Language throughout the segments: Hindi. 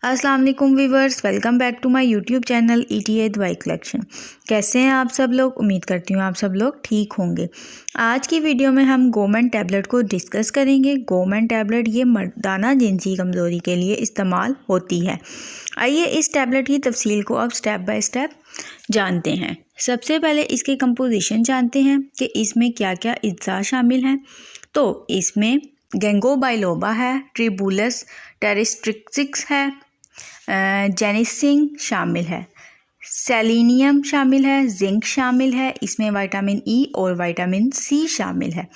अस्सलाम वालेकुम viewers, welcome back to my YouTube channel ETA दवाई कलेक्शन। कैसे हैं आप सब लोग? उम्मीद करती हूँ आप सब लोग ठीक होंगे। आज की वीडियो में हम गोमन टैबलेट को डिस्कस करेंगे। गोमन टैबलेट ये मर्दाना जिनसी कमज़ोरी के लिए इस्तेमाल होती है। आइए इस टैबलेट की तफसील को अब स्टेप बाय स्टेप जानते हैं। सबसे पहले इसके कंपोजिशन जानते हैं कि इसमें क्या क्या अज्जा शामिल हैं। तो इसमें गिंगो बाइलोबा है, ट्रिबुलस टेरिस्ट्रिक्सिस है, जेनिसिन शामिल है, सेलेनियम शामिल है, जिंक शामिल है, इसमें विटामिन ई और विटामिन सी शामिल है।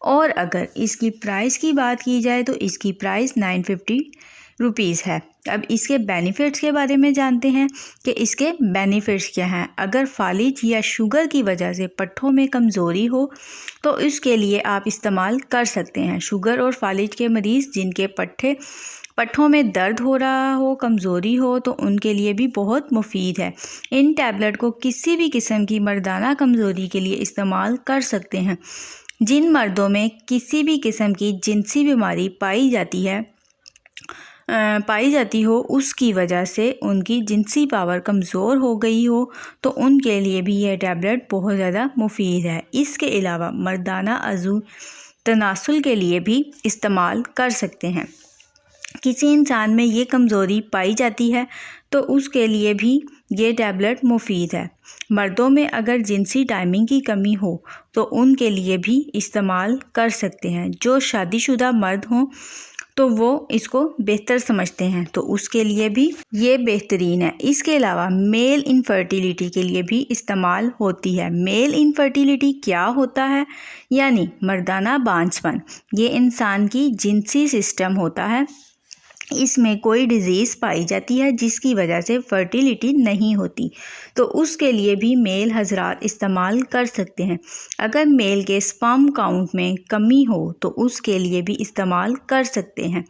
और अगर इसकी प्राइस की बात की जाए तो इसकी प्राइस 950 रुपीज़ है। अब इसके बेनिफिट्स के बारे में जानते हैं कि इसके बेनिफिट्स क्या हैं। अगर फालिज या शुगर की वजह से पट्ठों में कमज़ोरी हो तो इसके लिए आप इस्तेमाल कर सकते हैं। शुगर और फालिज के मरीज़ जिनके पट्ठों में दर्द हो रहा हो, कमज़ोरी हो, तो उनके लिए भी बहुत मुफीद है। इन टैबलेट को किसी भी किस्म की मर्दाना कमज़ोरी के लिए इस्तेमाल कर सकते हैं। जिन मर्दों में किसी भी किस्म की जिनसी बीमारी पाई जाती हो, उसकी वजह से उनकी जिनसी पावर कमज़ोर हो गई हो, तो उनके लिए भी यह टैबलेट बहुत ज़्यादा मुफीद है। इसके अलावा मर्दाना अज़ू तनासुल के लिए भी इस्तेमाल कर सकते हैं। किसी इंसान में ये कमज़ोरी पाई जाती है तो उसके लिए भी ये टैबलेट मुफीद है। मर्दों में अगर जिनसी टाइमिंग की कमी हो तो उनके लिए भी इस्तेमाल कर सकते हैं। जो शादीशुदा मर्द हों तो वो इसको बेहतर समझते हैं, तो उसके लिए भी ये बेहतरीन है। इसके अलावा मेल इनफर्टिलिटी के लिए भी इस्तेमाल होती है। मेल इनफर्टिलिटी क्या होता है? यानी मर्दाना बांझपन। ये इंसान की जिनसी सिस्टम होता है, इसमें कोई डिज़ीज़ पाई जाती है जिसकी वजह से फर्टिलिटी नहीं होती, तो उसके लिए भी मेल हजरात इस्तेमाल कर सकते हैं। अगर मेल के स्पर्म काउंट में कमी हो तो उसके लिए भी इस्तेमाल कर सकते हैं।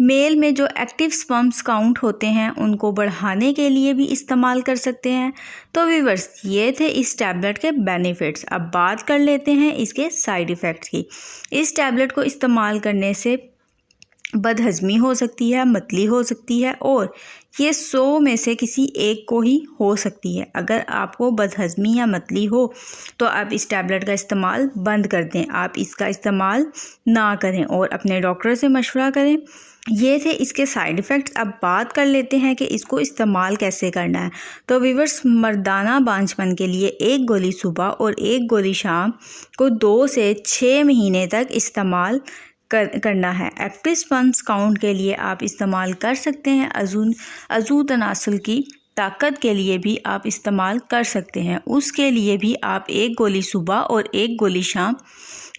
मेल में जो एक्टिव स्पर्म्स काउंट होते हैं उनको बढ़ाने के लिए भी इस्तेमाल कर सकते हैं। तो व्यूअर्स, ये थे इस टैबलेट के बेनिफिट्स। अब बात कर लेते हैं इसके साइड इफ़ेक्ट्स की। इस टैबलेट को इस्तेमाल करने से बदहज़मी हो सकती है, मतली हो सकती है, और ये 100 में से किसी एक को ही हो सकती है। अगर आपको बदहज़मी या मतली हो तो आप इस टैबलेट का इस्तेमाल बंद कर दें, आप इसका इस्तेमाल ना करें और अपने डॉक्टर से मशवरा करें। ये थे इसके साइड इफ़ेक्ट्स। अब बात कर लेते हैं कि इसको इस्तेमाल कैसे करना है। तो व्यूअर्स, मर्दाना बांझपन के लिए 1 गोली सुबह और 1 गोली शाम को 2 से 6 महीने तक इस्तेमाल करना है। एक्टिव स्पर्म्स काउंट के लिए आप इस्तेमाल कर सकते हैं। अज़ू तनासुल की ताकत के लिए भी आप इस्तेमाल कर सकते हैं। उसके लिए भी आप 1 गोली सुबह और 1 गोली शाम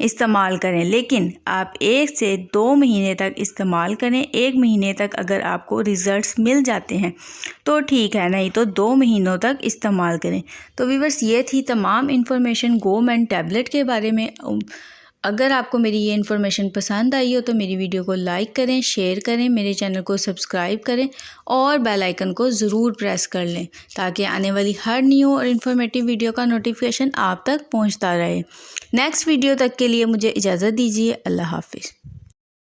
इस्तेमाल करें, लेकिन आप 1 से 2 महीने तक इस्तेमाल करें। 1 महीने तक अगर आपको रिज़ल्ट्स मिल जाते हैं तो ठीक है, नहीं तो 2 महीनों तक इस्तेमाल करें। तो व्यूअर्स, ये थी तमाम इन्फॉर्मेशन गोमन टैबलेट के बारे में। अगर आपको मेरी ये इन्फॉर्मेशन पसंद आई हो तो मेरी वीडियो को लाइक करें, शेयर करें, मेरे चैनल को सब्सक्राइब करें और बेल आइकन को ज़रूर प्रेस कर लें ताकि आने वाली हर न्यू और इन्फॉर्मेटिव वीडियो का नोटिफिकेशन आप तक पहुंचता रहे। नेक्स्ट वीडियो तक के लिए मुझे इजाज़त दीजिए। अल्लाह हाफिज़।